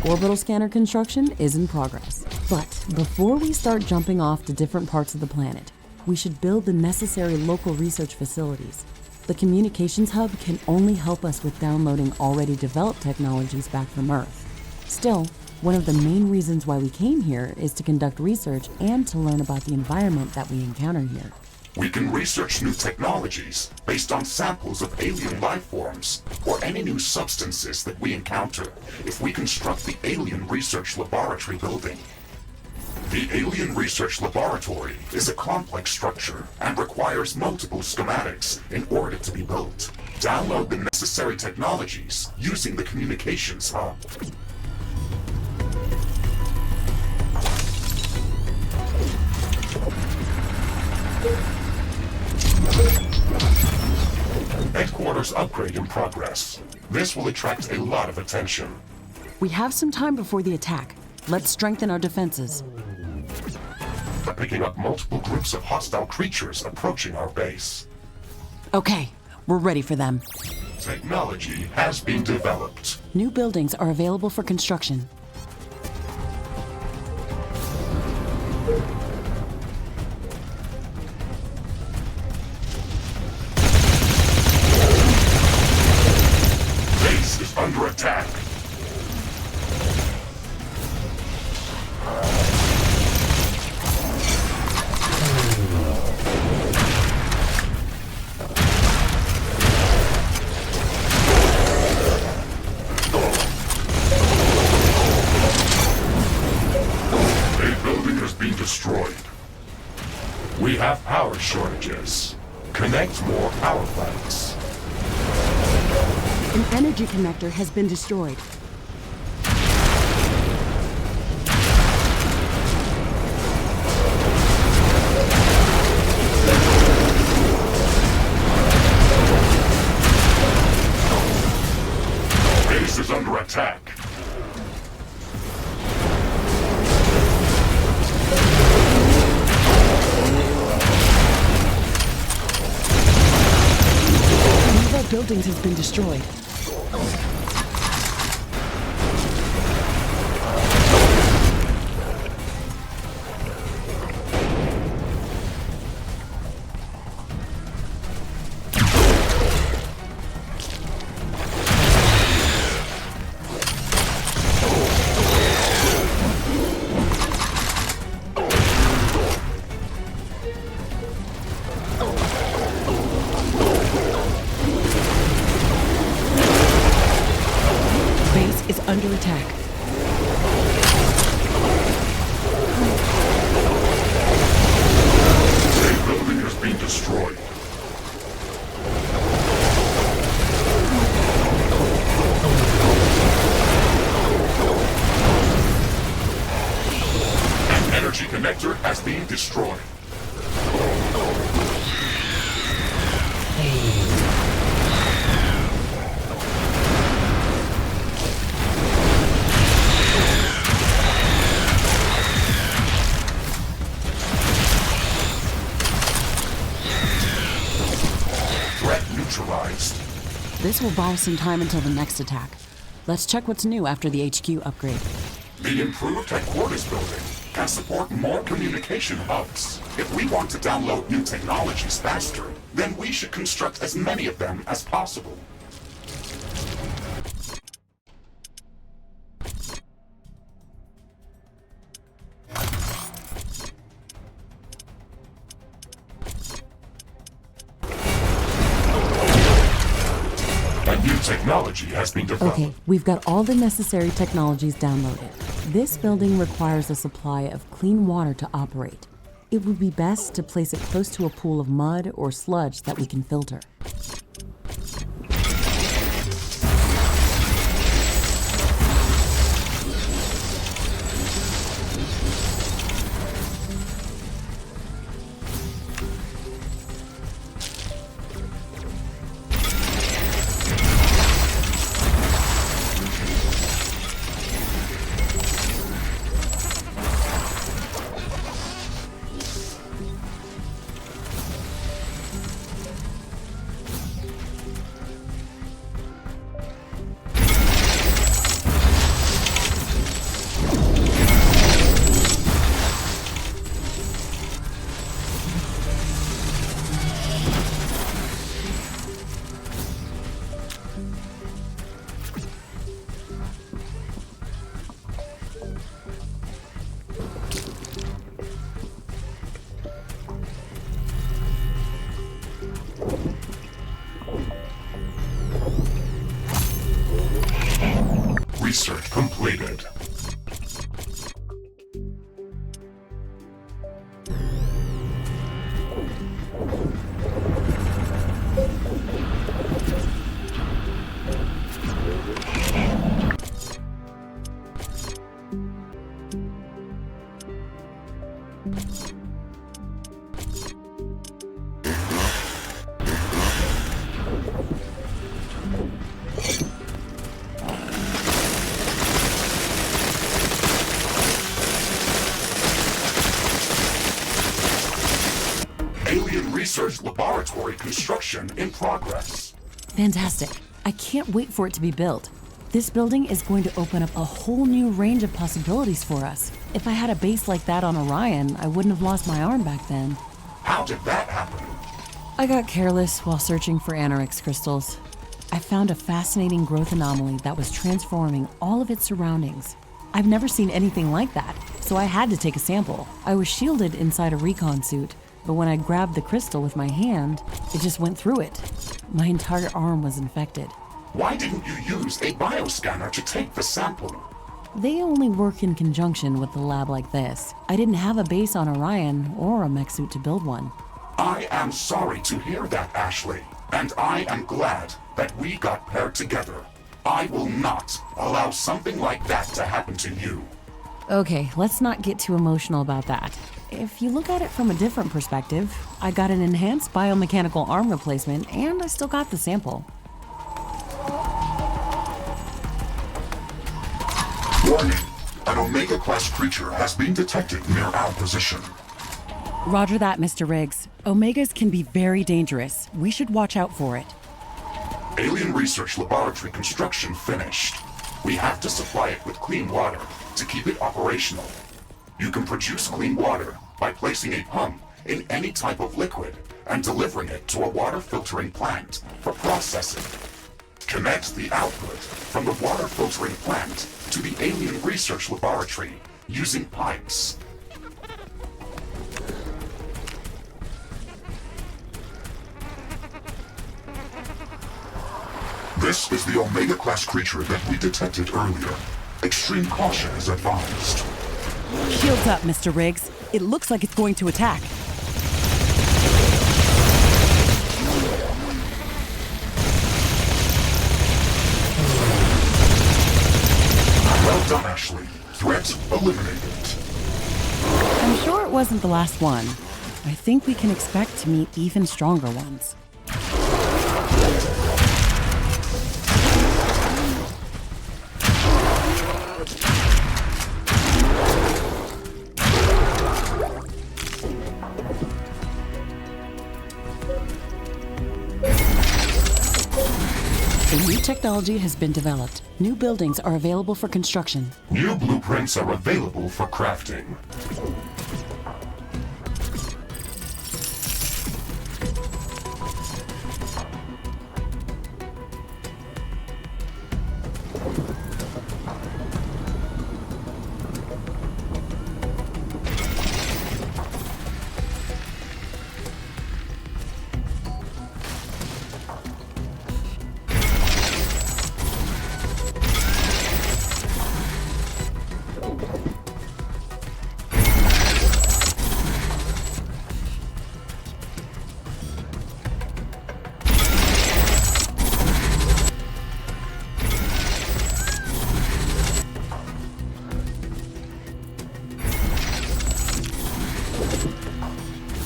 Orbital scanner construction is in progress. But before we start jumping off to different parts of the planet, we should build the necessary local research facilities. The communications hub can only help us with downloading already developed technologies back from Earth. Still, one of the main reasons why we came here is to conduct research and to learn about the environment that we encounter here. We can research new technologies based on samples of alien life forms or any new substances that we encounter if we construct the Alien Research Laboratory building. The Alien Research Laboratory is a complex structure and requires multiple schematics in order to be built. Download the necessary technologies using the communications hub. Headquarters upgrade in progress. This will attract a lot of attention. We have some time before the attack. Let's strengthen our defenses. Picking up multiple groups of hostile creatures approaching our base. Okay, we're ready for them. Technology has been developed. New buildings are available for construction. Base is under attack. Destroyed. We have power shortages. Connect more power plants. An energy connector has been destroyed. Base is under attack. Buildings has been destroyed. Is under attack. A building has been destroyed. An energy connector has been destroyed. This will buy some time until the next attack. Let's check what's new after the HQ upgrade. The improved headquarters building can support more communication hubs. If we want to download new technologies faster, then we should construct as many of them as possible. Technology has been developed. Okay, we've got all the necessary technologies downloaded. This building requires a supply of clean water to operate. It would be best to place it close to a pool of mud or sludge that we can filter. completed. Alien Research Laboratory construction in progress. Fantastic. I can't wait for it to be built. This building is going to open up a whole new range of possibilities for us. If I had a base like that on Orion, I wouldn't have lost my arm back then. How did that happen? I got careless while searching for Anorix crystals. I found a fascinating growth anomaly that was transforming all of its surroundings. I've never seen anything like that, so I had to take a sample. I was shielded inside a recon suit, but when I grabbed the crystal with my hand, it just went through it. My entire arm was infected. Why didn't you use a bioscanner to take the sample? They only work in conjunction with a lab like this. I didn't have a base on Orion or a mech suit to build one. I am sorry to hear that, Ashley, and I am glad that we got paired together. I will not allow something like that to happen to you. Okay, let's not get too emotional about that. If you look at it from a different perspective, I got an enhanced biomechanical arm replacement and I still got the sample. Warning, an Omega-class creature has been detected near our position. Roger that, Mr. Riggs. Omegas can be very dangerous. We should watch out for it. Alien Research Laboratory construction finished. We have to supply it with clean water to keep it operational. You can produce clean water by placing a pump in any type of liquid and delivering it to a water filtering plant for processing. Connect the output from the water filtering plant to the Alien Research Laboratory using pipes. This is the Omega-class creature that we detected earlier. Extreme caution is advised. Shields up, Mr. Riggs. It looks like it's going to attack. Well done, Ashley. Threat eliminated. I'm sure it wasn't the last one. I think we can expect to meet even stronger ones. A new technology has been developed. New buildings are available for construction. New blueprints are available for crafting.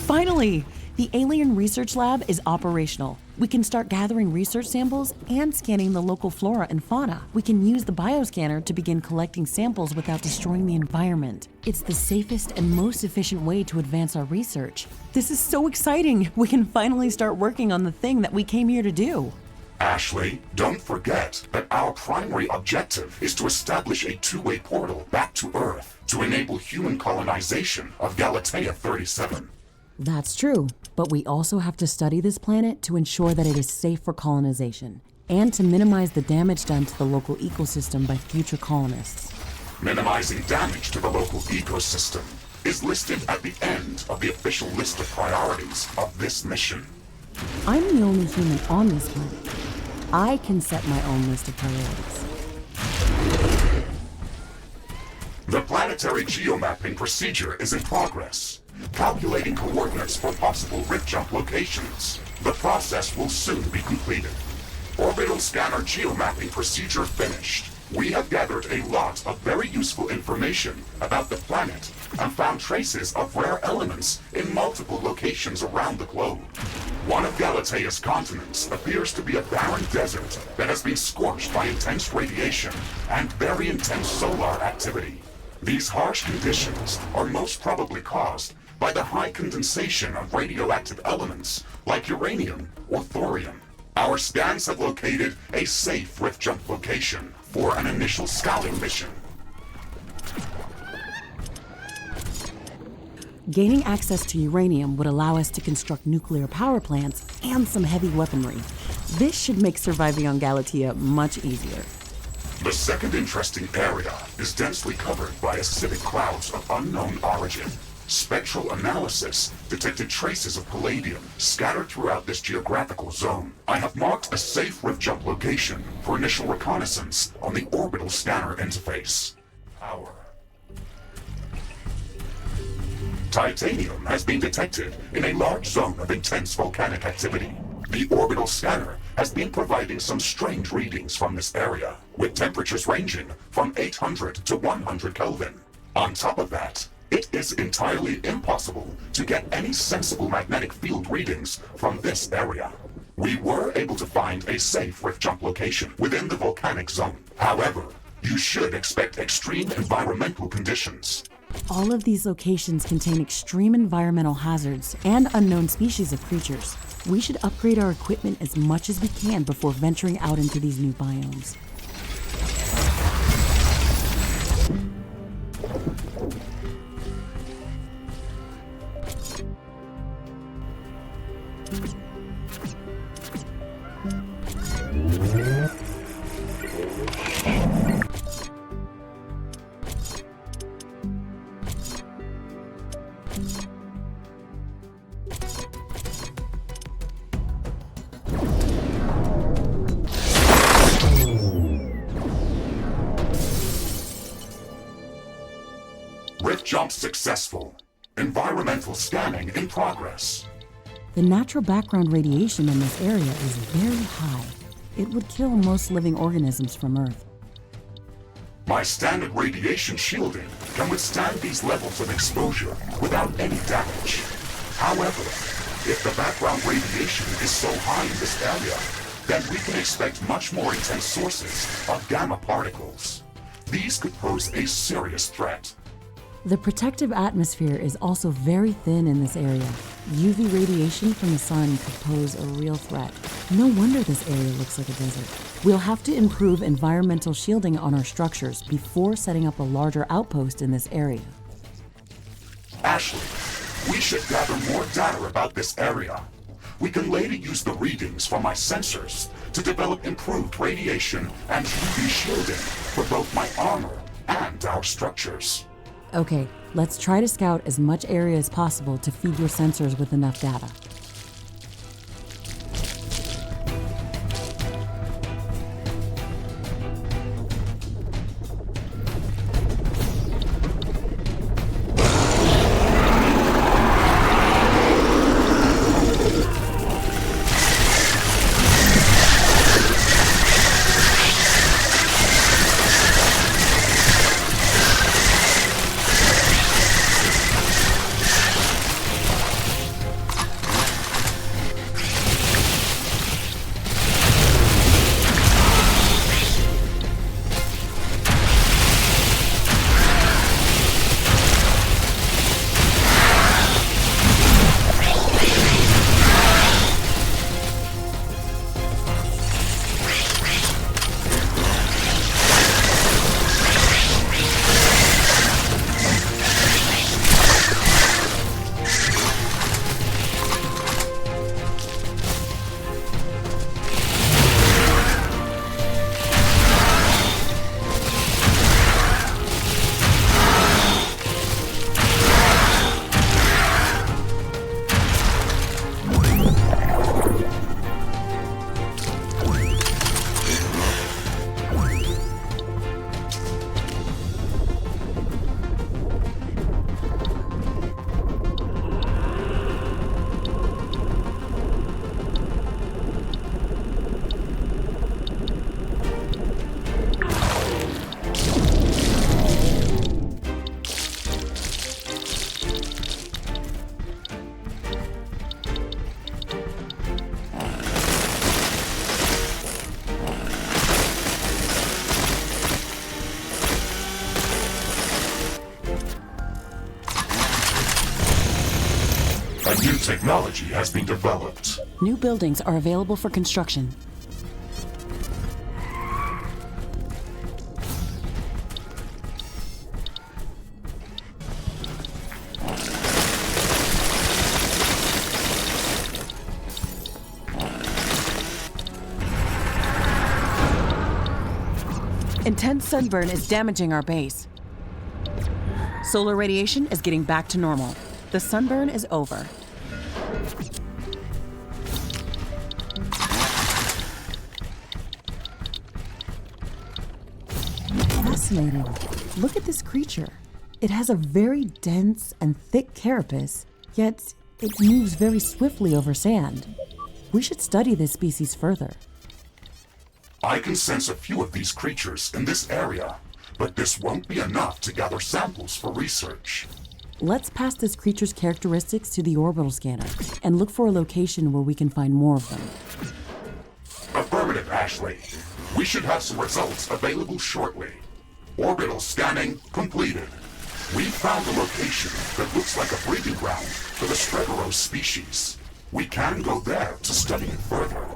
Finally! The Alien Research Lab is operational. We can start gathering research samples and scanning the local flora and fauna. We can use the bioscanner to begin collecting samples without destroying the environment. It's the safest and most efficient way to advance our research. This is so exciting! We can finally start working on the thing that we came here to do. Ashley, don't forget that our primary objective is to establish a two-way portal back to Earth to enable human colonization of Galatea 37. That's true, but we also have to study this planet to ensure that it is safe for colonization, and to minimize the damage done to the local ecosystem by future colonists. Minimizing damage to the local ecosystem is listed at the end of the official list of priorities of this mission. I'm the only human on this planet. I can set my own list of priorities. The planetary geomapping procedure is in progress, calculating coordinates for possible rift jump locations. The process will soon be completed. Orbital scanner geomapping procedure finished. We have gathered a lot of very useful information about the planet and found traces of rare elements in multiple locations around the globe. One of Galatea's continents appears to be a barren desert that has been scorched by intense radiation and very intense solar activity. These harsh conditions are most probably caused by the high condensation of radioactive elements like uranium or thorium. Our scans have located a safe rift jump location for an initial scouting mission. Gaining access to uranium would allow us to construct nuclear power plants and some heavy weaponry. This should make surviving on Galatea much easier. The second interesting area is densely covered by acidic clouds of unknown origin. Spectral analysis detected traces of palladium scattered throughout this geographical zone. I have marked a safe rift jump location for initial reconnaissance on the orbital scanner interface. Power. Titanium has been detected in a large zone of intense volcanic activity. The orbital scanner has been providing some strange readings from this area, with temperatures ranging from 800 to 100 Kelvin. On top of that, it is entirely impossible to get any sensible magnetic field readings from this area. We were able to find a safe rift jump location within the volcanic zone. However, you should expect extreme environmental conditions. All of these locations contain extreme environmental hazards and unknown species of creatures. We should upgrade our equipment as much as we can before venturing out into these new biomes. Rift jump successful. Environmental scanning in progress. The natural background radiation in this area is very high. It would kill most living organisms from Earth. My standard radiation shielding can withstand these levels of exposure without any damage. However, if the background radiation is so high in this area, then we can expect much more intense sources of gamma particles. These could pose a serious threat. The protective atmosphere is also very thin in this area. UV radiation from the sun could pose a real threat. No wonder this area looks like a desert. We'll have to improve environmental shielding on our structures before setting up a larger outpost in this area. Ashley, we should gather more data about this area. We can later use the readings from my sensors to develop improved radiation and UV shielding for both my armor and our structures. Okay, let's try to scout as much area as possible to feed your sensors with enough data. Technology has been developed. New buildings are available for construction. Intense sunburn is damaging our base. Solar radiation is getting back to normal. The sunburn is over. Fascinating. Look at this creature. It has a very dense and thick carapace, yet it moves very swiftly over sand. We should study this species further. I can sense a few of these creatures in this area, but this won't be enough to gather samples for research. Let's pass this creature's characteristics to the orbital scanner and look for a location where we can find more of them. Affirmative, Ashley. We should have some results available shortly. Orbital scanning completed. We found a location that looks like a breeding ground for the Stregoros species. We can go there to study it further.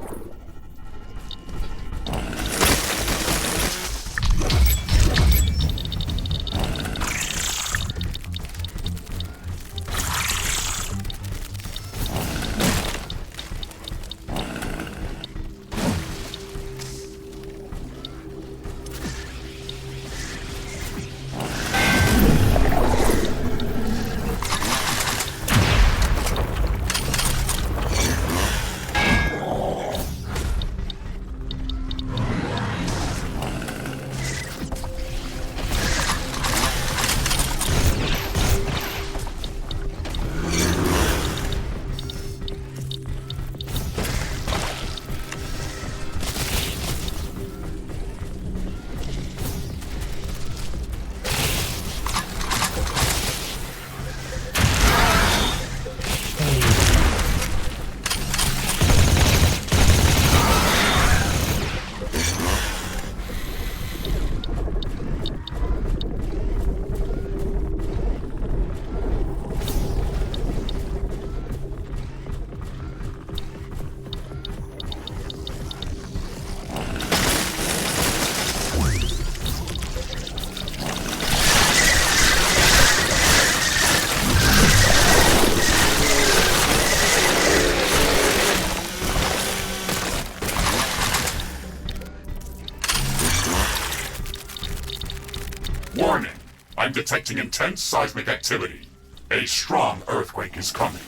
Warning! I'm detecting intense seismic activity. A strong earthquake is coming.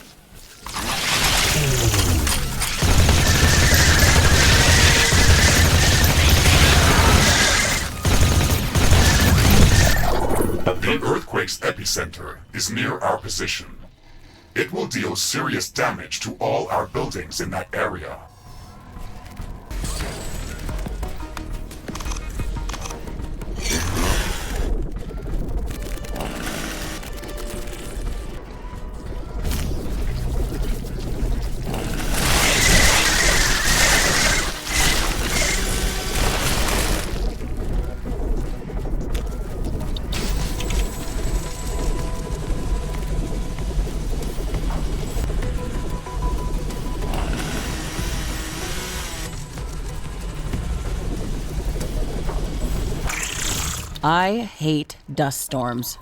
The earthquake's epicenter is near our position. It will deal serious damage to all our buildings in that area. I hate dust storms.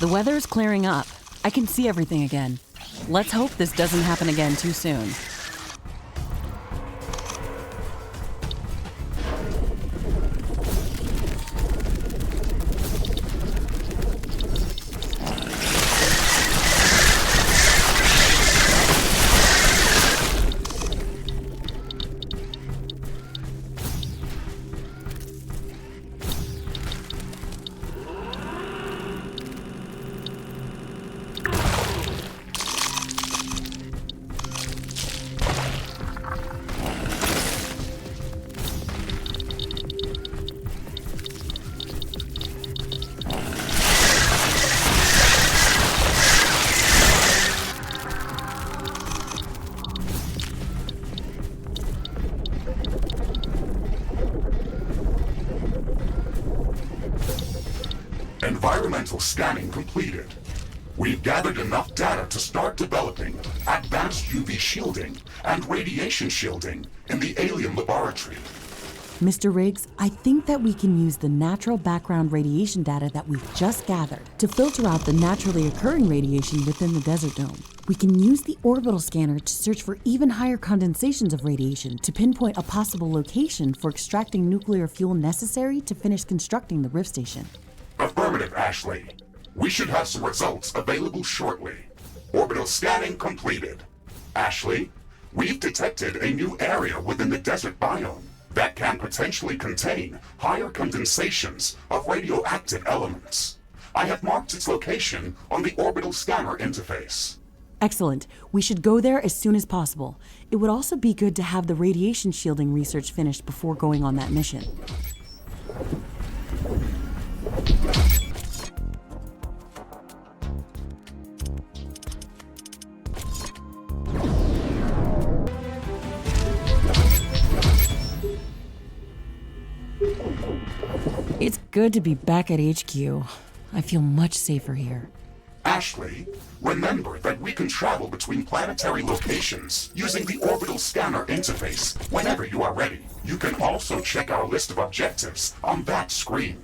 The weather's clearing up. I can see everything again. Let's hope this doesn't happen again too soon. Environmental scanning completed. We've gathered enough data to start developing advanced UV shielding and radiation shielding in the alien laboratory. Mr. Riggs, I think that we can use the natural background radiation data that we've just gathered to filter out the naturally occurring radiation within the desert dome. We can use the orbital scanner to search for even higher condensations of radiation to pinpoint a possible location for extracting nuclear fuel necessary to finish constructing the Rift Station. Affirmative, Ashley. We should have some results available shortly. Orbital scanning completed. Ashley, we've detected a new area within the desert biome that can potentially contain higher condensations of radioactive elements. I have marked its location on the orbital scanner interface. Excellent. We should go there as soon as possible. It would also be good to have the radiation shielding research finished before going on that mission. It's good to be back at HQ. I feel much safer here. Ashley, remember that we can travel between planetary locations using the orbital scanner interface whenever you are ready. You can also check our list of objectives on that screen.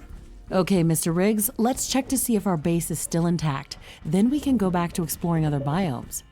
Okay, Mr. Riggs, let's check to see if our base is still intact. Then we can go back to exploring other biomes.